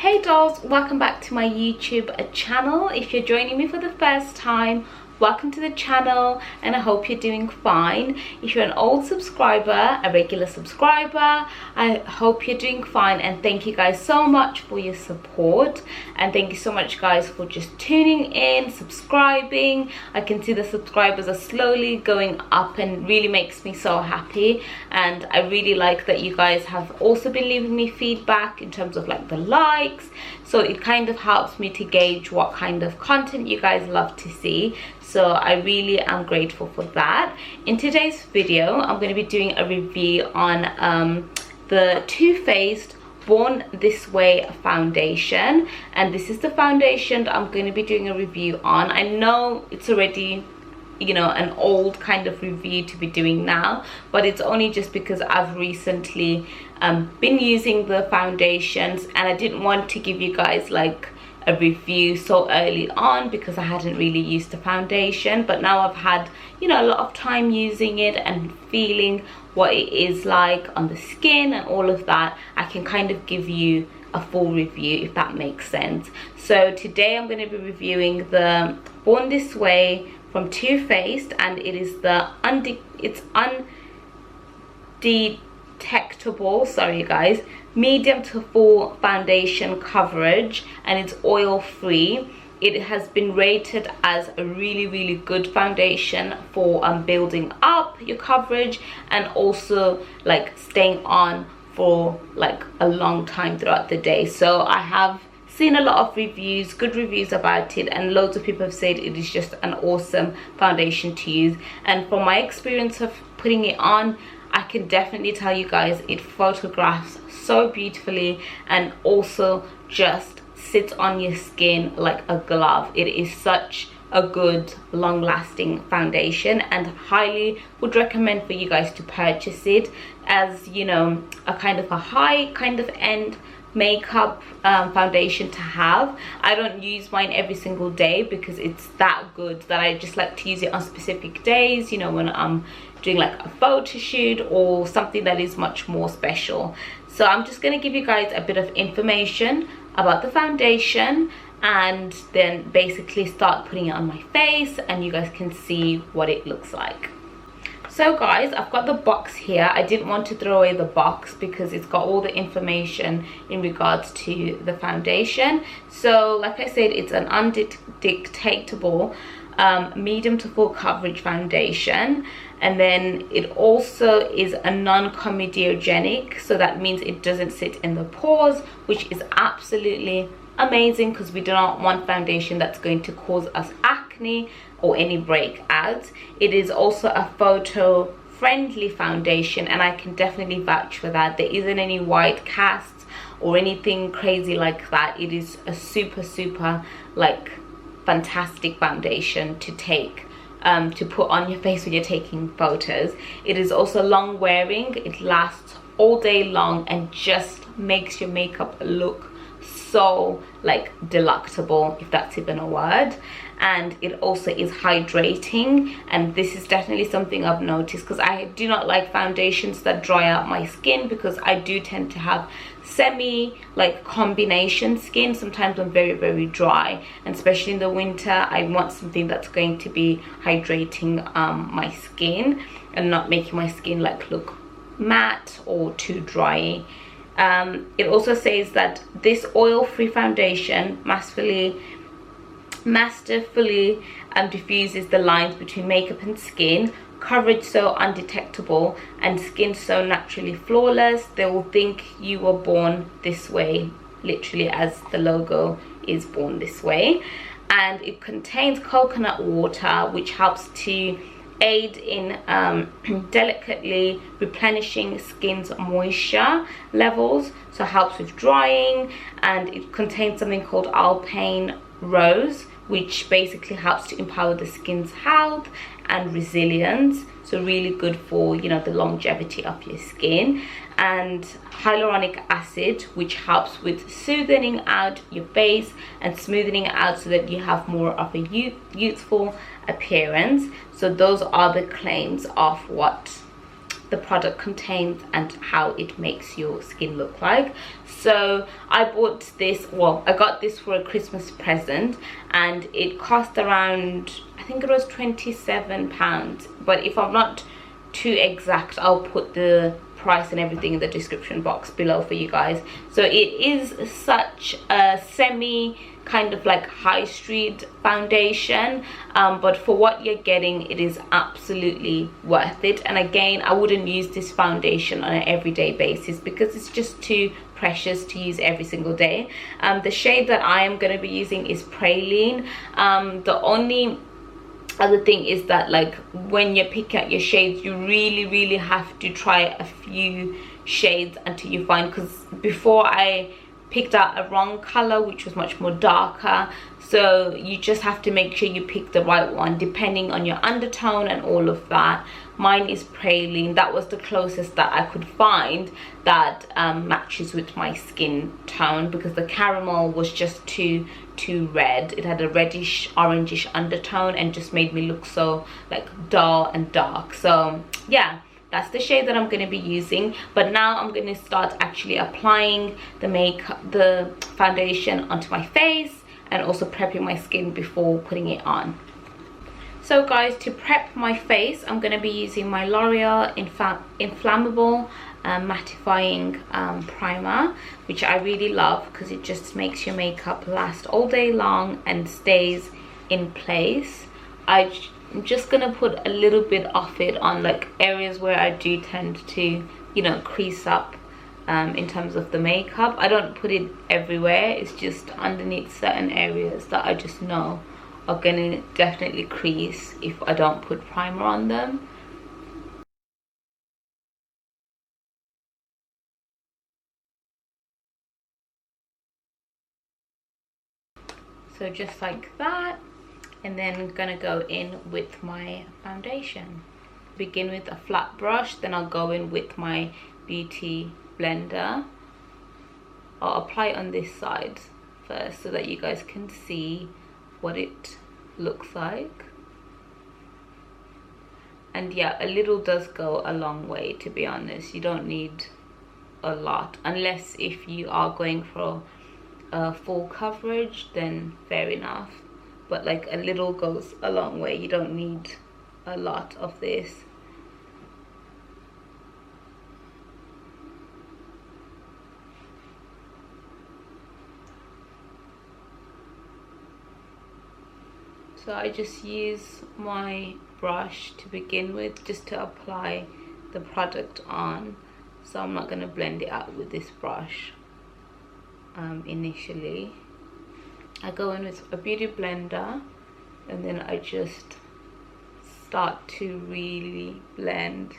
Hey dolls, welcome back to my YouTube channel. If you're joining me for the first time, welcome to the channel and I hope you're doing fine. If you're an old subscriber, a regular subscriber, I hope you're doing fine, and thank you guys so much for your support, and thank you so much guys for just tuning in, subscribing. I can see the subscribers are slowly going up and really makes me so happy, and I really like that you guys have also been leaving me feedback in terms of like the likes, so it kind of helps me to gauge what kind of content you guys love to see. So I really am grateful for that. In today's video, I'm going to be doing a review on the Too Faced Born This Way foundation, and this is the foundation that I'm going to be doing a review on. I know it's already, you know, an old kind of review to be doing now, but it's only just because I've recently been using the foundations, and I didn't want to give you guys like a review so early on because I hadn't really used the foundation. But now I've had, you know, a lot of time using it and feeling what it is like on the skin and all of that, I can kind of give you a full review, if that makes sense. So today I'm going to be reviewing the Born This Way from Too Faced, and it is the undetectable, sorry guys, medium to full foundation coverage, and it's oil free. It has been rated as a really good foundation for building up your coverage and also like staying on for like a long time throughout the day. So I have seen a lot of reviews, good reviews about it, and loads of people have said it is just an awesome foundation to use. And from my experience of putting it on, I can definitely tell you guys it photographs so beautifully and also just sits on your skin like a glove. It is such a good long-lasting foundation, and highly would recommend for you guys to purchase it as, you know, a kind of a high kind of end makeup foundation to have. I don't use mine every single day because it's that good that I just like to use it on specific days, you know, when I'm doing like a photo shoot or something that is much more special. So I'm just going to give you guys a bit of information about the foundation and then basically start putting it on my face, and you guys can see what it looks like. So guys, I've got the box here. I didn't want to throw away the box because it's got all the information in regards to the foundation. So like I said, it's an undetectable medium to full coverage foundation, and then it also is a non-comedogenic, so that means it doesn't sit in the pores, which is absolutely amazing because we do not want foundation that's going to cause us acne or any breakouts. It is also a photo friendly foundation, and I can definitely vouch for that. There isn't any white casts or anything crazy like that. It is a super like fantastic foundation to take to put on your face when you're taking photos. It is also long wearing, it lasts all day long and just makes your makeup look so like delectable, if that's even a word. And it also is hydrating, and this is definitely something I've noticed because I do not like foundations that dry out my skin, because I do tend to have semi like combination skin. Sometimes I'm very dry, and especially in the winter I want something that's going to be hydrating my skin and not making my skin like look matte or too dry. It also says that this oil-free foundation masterfully diffuses the lines between makeup and skin, coverage so undetectable, and skin so naturally flawless. They will think you were born this way, literally, as the logo is born this way. And it contains coconut water, which helps to aid in delicately replenishing skin's moisture levels, so helps with drying. And it contains something called alpine rose, which basically helps to empower the skin's health and resilience, so really good for, you know, the longevity of your skin. And hyaluronic acid, which helps with smoothing out your face and smoothing it out so that you have more of a youthful appearance. So those are the claims of what the product contains and how it makes your skin look like. So I bought this, well, I got this for a Christmas present, and it cost around, I think it was £27, but if I'm not too exact, I'll put the price and everything in the description box below for you guys. So it is such a semi kind of like high street foundation, but for what you're getting, it is absolutely worth it. And again, I wouldn't use this foundation on an everyday basis because it's just too precious to use every single day. The shade that I am going to be using is Praline. The only other thing is that, like, when you pick out your shades, you really have to try a few shades until you find, because before I picked out a wrong color which was much more darker, so you just have to make sure you pick the right one depending on your undertone and all of that. Mine is Praline. That was the closest that I could find that matches with my skin tone, because the caramel was just too red. It had a reddish orangish undertone and just made me look so like dull and dark. So yeah, that's the shade that I'm going to be using. But now I'm going to start actually applying the foundation onto my face and also prepping my skin before putting it on. So guys, to prep my face, I'm going to be using my L'Oreal Inflammable mattifying primer, which I really love because it just makes your makeup last all day long and stays in place. I'm just going to put a little bit of it on like areas where I do tend to, you know, crease up in terms of the makeup. I don't put it everywhere, it's just underneath certain areas that I just know are gonna definitely crease if I don't put primer on them. So just like that, and then I'm gonna go in with my foundation. Begin with a flat brush, then I'll go in with my beauty blender. I'll apply it on this side first so that you guys can see what it looks like. And yeah, a little does go a long way, to be honest. You don't need a lot, unless if you are going for full coverage, then fair enough, but like a little goes a long way. You don't need a lot of this. So I just use my brush to begin with, just to apply the product on. So I'm not going to blend it out with this brush initially. I go in with a beauty blender, and then I just start to really blend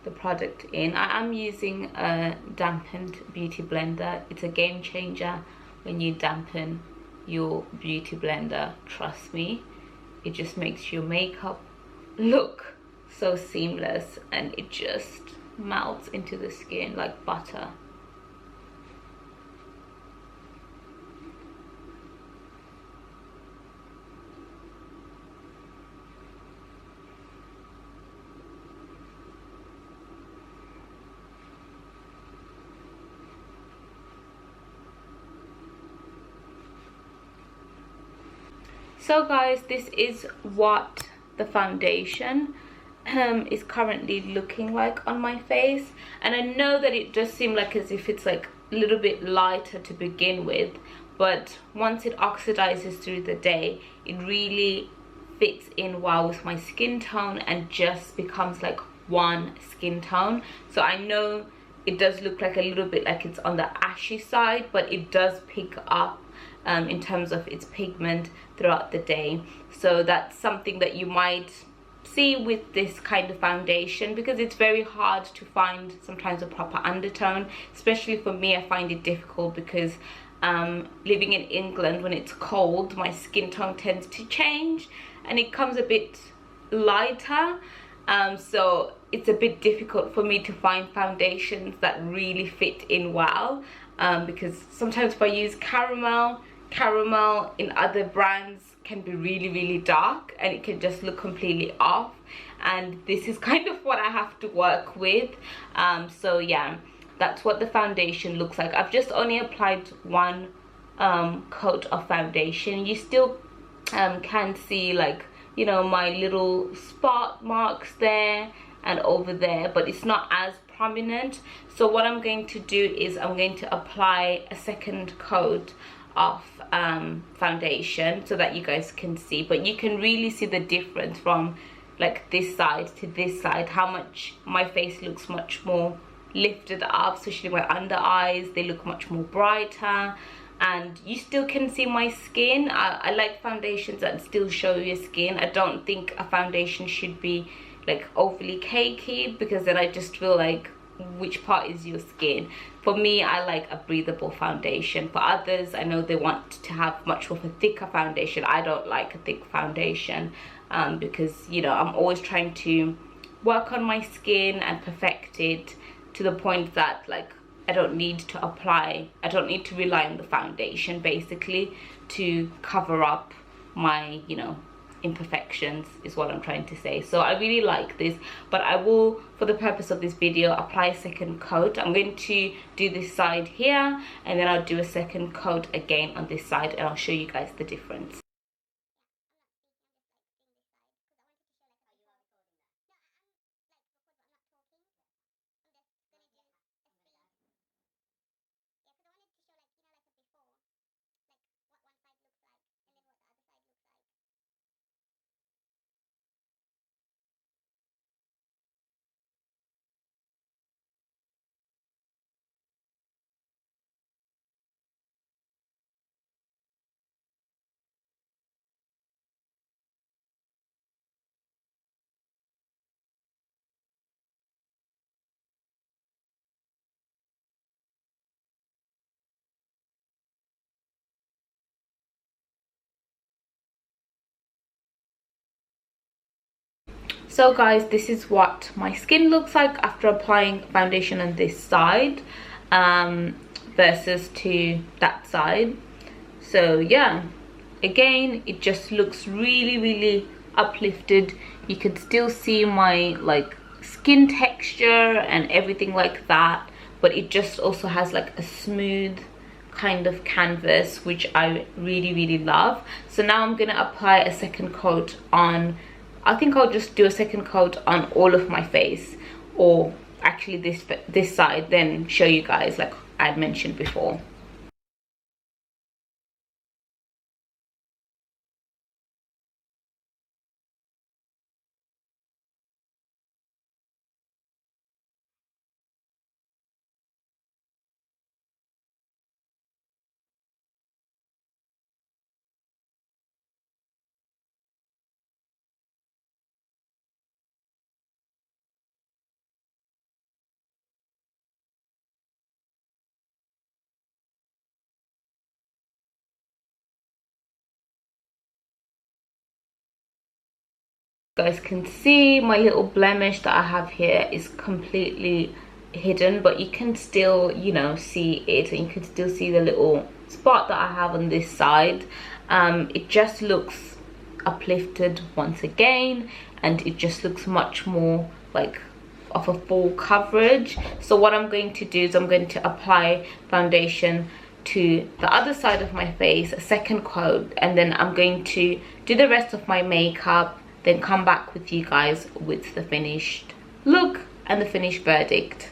the product in. I am using a dampened beauty blender. It's a game changer when you dampen your beauty blender, trust me. It just makes your makeup look so seamless, and it just melts into the skin like butter. So guys, this is what the foundation is currently looking like on my face, and I know that it does seem like as if it's like a little bit lighter to begin with, but once it oxidizes through the day, it really fits in well with my skin tone and just becomes like one skin tone. So I know it does look like a little bit like it's on the ashy side, but it does pick up in terms of its pigment throughout the day. So that's something that you might see with this kind of foundation, because it's very hard to find sometimes a proper undertone. Especially for me, I find it difficult because living in England, when it's cold, my skin tone tends to change and it comes a bit lighter. So it's a bit difficult for me to find foundations that really fit in well, because sometimes if I use caramel in other brands can be really dark and it can just look completely off. and this is kind of what I have to work with. So yeah, that's what the foundation looks like. I've just only applied one coat of foundation. You still can see, like, you know, my little spot marks there and over there, but it's not as prominent. So what I'm going to do is I'm going to apply a second coat of foundation so that you guys can see. But you can really see the difference from like this side to this side, how much my face looks much more lifted up, especially my under eyes. They look much more brighter, and you still can see my skin. I like foundations that still show your skin. I don't think a foundation should be like overly cakey, because then I just feel like, which part is your skin? For me, I like a breathable foundation. For others, I know they want to have much more of a thicker foundation. I don't like a thick foundation because, you know, I'm always trying to work on my skin and perfect it to the point that, like, I don't need to rely on the foundation basically to cover up my, you know, imperfections, is what I'm trying to say. So I really like this, but I will, for the purpose of this video, apply a second coat. I'm going to do this side here, and then I'll do a second coat again on this side, and I'll show you guys the difference. So guys, this is what my skin looks like after applying foundation on this side versus to that side. So yeah, again, it just looks really uplifted. You can still see my like skin texture and everything like that, but it just also has like a smooth kind of canvas, which I really love. So now I'm gonna apply a second coat on, I think I'll just do a second coat on all of my face, or actually this side, then show you guys like I mentioned before. Guys can see my little blemish that I have here is completely hidden, but you can still, you know, see it, and you can still see the little spot that I have on this side. It just looks uplifted once again, and it just looks much more like of a full coverage. So what I'm going to do is I'm going to apply foundation to the other side of my face, a second coat, and then I'm going to do the rest of my makeup, then come back with you guys with the finished look and the finished verdict.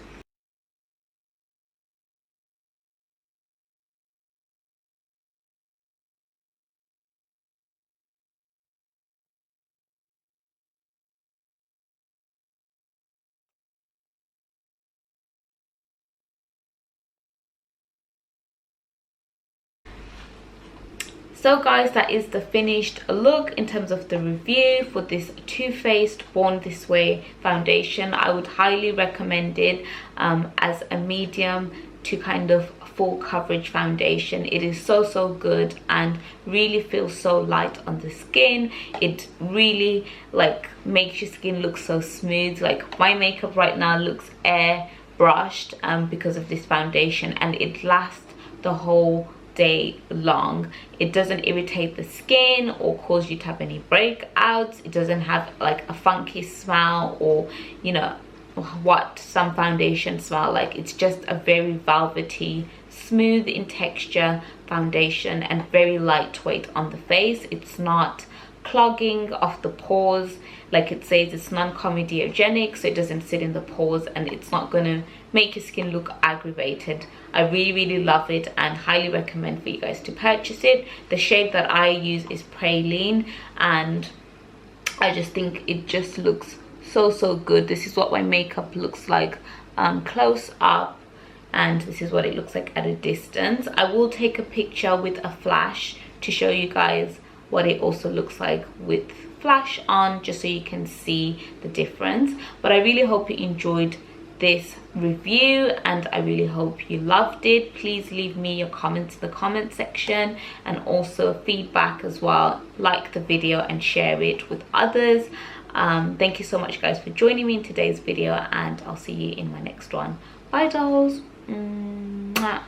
So guys, that is the finished look in terms of the review for this Too Faced Born This Way foundation. I would highly recommend it as a medium to kind of full coverage foundation. It is so good and really feels so light on the skin. It really like makes your skin look so smooth. Like my makeup right now looks air brushed because of this foundation, and it lasts the whole day long. It doesn't irritate the skin or cause you to have any breakouts. It doesn't have like a funky smell, or you know what some foundations smell like. It's just a very velvety, smooth in texture foundation and very lightweight on the face. It's not clogging of the pores. Like it says, it's non-comedogenic, so it doesn't sit in the pores and it's not going to make your skin look aggravated. I really love it and highly recommend for you guys to purchase it. The shade that I use is Praline, and I just think it just looks so good. This is what my makeup looks like close up, and this is what it looks like at a distance. I will take a picture with a flash to show you guys what it also looks like with flash on, just so you can see the difference. But I really hope you enjoyed this review and I really hope you loved it. Please leave me your comments in the comment section, and also feedback as well. Like the video and share it with others. Thank you so much guys for joining me in today's video, and I'll see you in my next one. Bye dolls. Mwah.